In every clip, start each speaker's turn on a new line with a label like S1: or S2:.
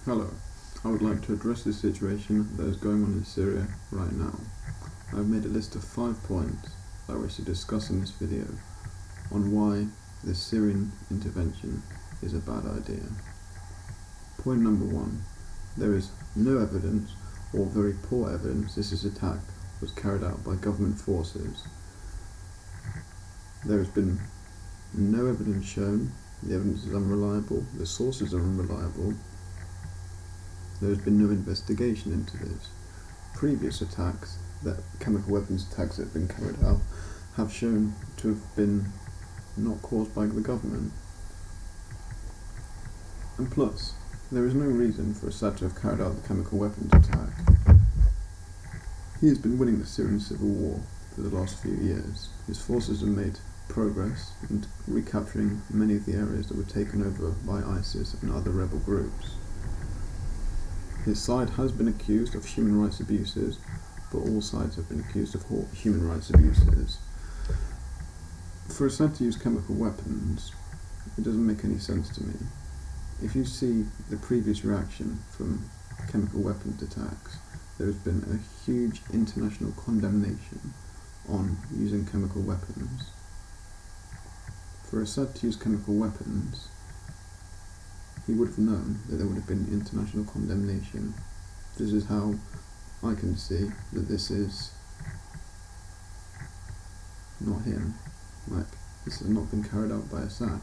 S1: Hello, I would like to address the situation that is going on in Syria right now. I have made a list of 5 points that I wish to discuss in this video on why the Syrian intervention is a bad idea. Point number 1. There is no evidence, or very poor evidence, this attack was carried out by government forces. There has been no evidence shown, the evidence is unreliable, the sources are unreliable. There has been no investigation into this. Previous attacks, chemical weapons attacks that have been carried out, have shown to have been not caused by the government. And plus, there is no reason for Assad to have carried out the chemical weapons attack. He has been winning the Syrian civil war for the last few years. His forces have made progress in recapturing many of the areas that were taken over by ISIS and other rebel groups. His side has been accused of human rights abuses, but all sides have been accused of human rights abuses. For Assad to use chemical weapons, it doesn't make any sense to me. If you see the previous reaction from chemical weapons attacks, there has been a huge international condemnation on using chemical weapons. For Assad to use chemical weapons, he would have known that there would have been international condemnation. This is how I can see that this is not him. This has not been carried out by Assad.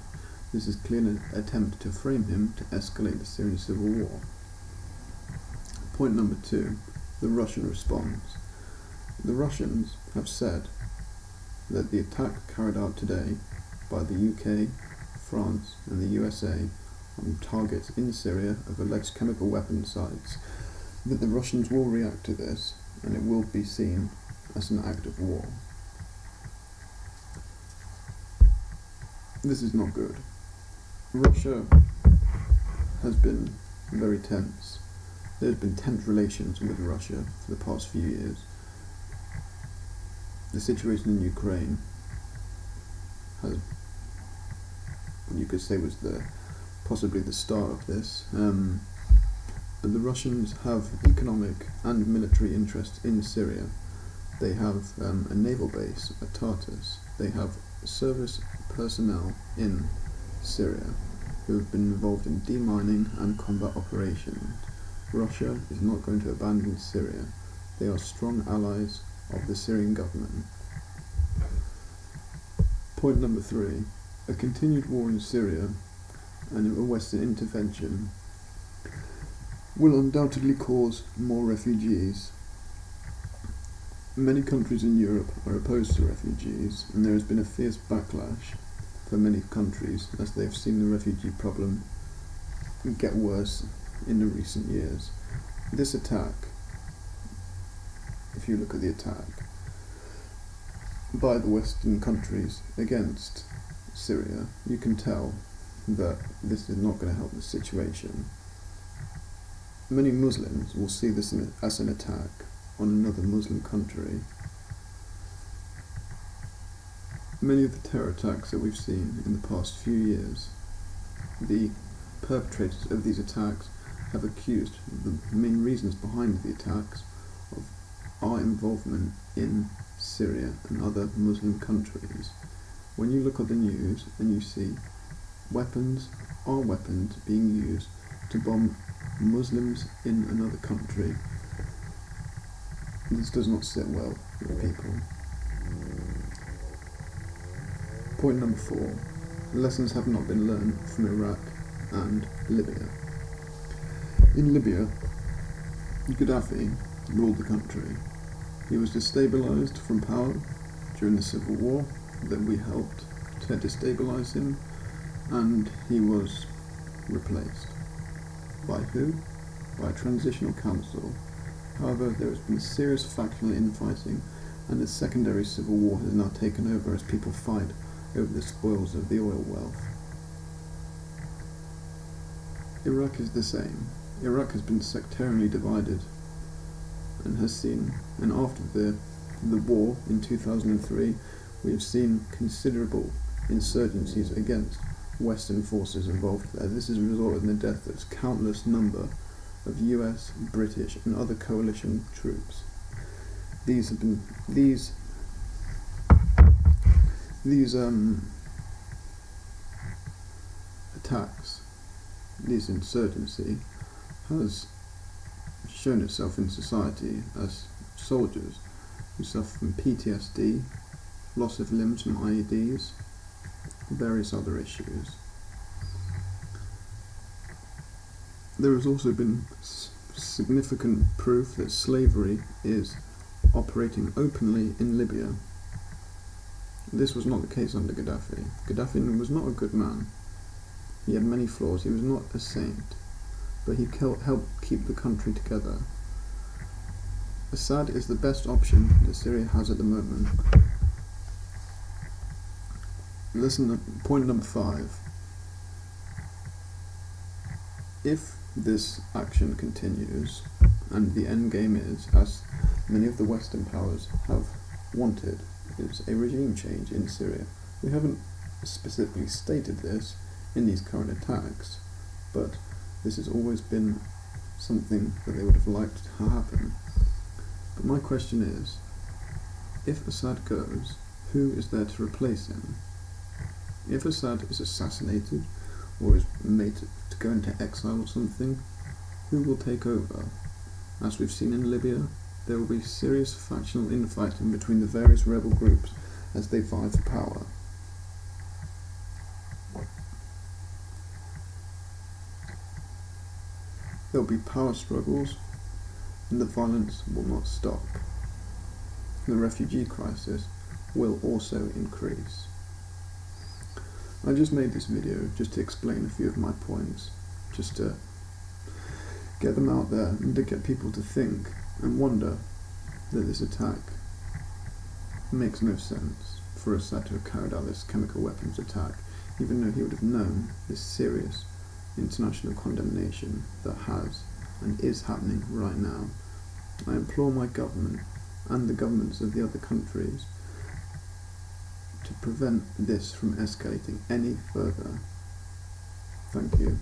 S1: This is clearly an attempt to frame him to escalate the Syrian civil war. Point number 2, the Russian response. The Russians have said that the attack carried out today by the UK, France and the USA on targets in Syria of alleged chemical weapons sites, that the Russians will react to this and it will be seen as an act of war. This is not good. Russia has been very tense. There has been tense relations with Russia for the past few years. The situation in Ukraine has, you could say, was possibly the start of this. But the Russians have economic and military interests in Syria. They have a naval base at Tartus. They have service personnel in Syria who have been involved in demining and combat operations. Russia is not going to abandon Syria. They are strong allies of the Syrian government. Point number 3. A continued war in Syria and a Western intervention will undoubtedly cause more refugees. Many countries in Europe are opposed to refugees, and there has been a fierce backlash for many countries as they've seen the refugee problem get worse in the recent years. This attack, if you look at the attack by the Western countries against Syria, you can tell that this is not going to help the situation. Many Muslims will see this as an attack on another Muslim country. Many of the terror attacks that we've seen in the past few years, the perpetrators of these attacks have accused the main reasons behind the attacks of our involvement in Syria and other Muslim countries. When you look at the news and you see our weapons being used to bomb Muslims in another country, this does not sit well with people. Point number 4. Lessons have not been learned from Iraq and Libya. In Libya, Gaddafi ruled the country. He was destabilised from power during the civil war that we helped to destabilise him, and he was replaced. By who? By a transitional council. However, there has been serious factional infighting, and a secondary civil war has now taken over as people fight over the spoils of the oil wealth. Iraq is the same. Iraq has been sectarianly divided and after the war in 2003, we have seen considerable insurgencies against Western forces involved there. This has resulted in the death of countless number of US, British and other coalition troops. These attacks, this insurgency, has shown itself in society as soldiers who suffer from PTSD, loss of limbs from IEDs, various other issues. There has also been significant proof that slavery is operating openly in Libya. This was not the case under Gaddafi. Gaddafi was not a good man. He had many flaws. He was not a saint, but he helped keep the country together. Assad is the best option that Syria has at the moment. Listen to point number 5. If this action continues, and the end game is, as many of the Western powers have wanted, is a regime change in Syria. We haven't specifically stated this in these current attacks, but this has always been something that they would have liked to happen. But my question is, if Assad goes, who is there to replace him? If Assad is assassinated, or is made to go into exile or something, who will take over? As we've seen in Libya, there will be serious factional infighting between the various rebel groups as they vie for power. There will be power struggles, and the violence will not stop. The refugee crisis will also increase. I just made this video just to explain a few of my points, just to get them out there and to get people to think and wonder that this attack makes no sense for Assad to have carried out this chemical weapons attack, even though he would have known this serious international condemnation that has and is happening right now. I implore my government and the governments of the other countries to prevent this from escalating any further. Thank you.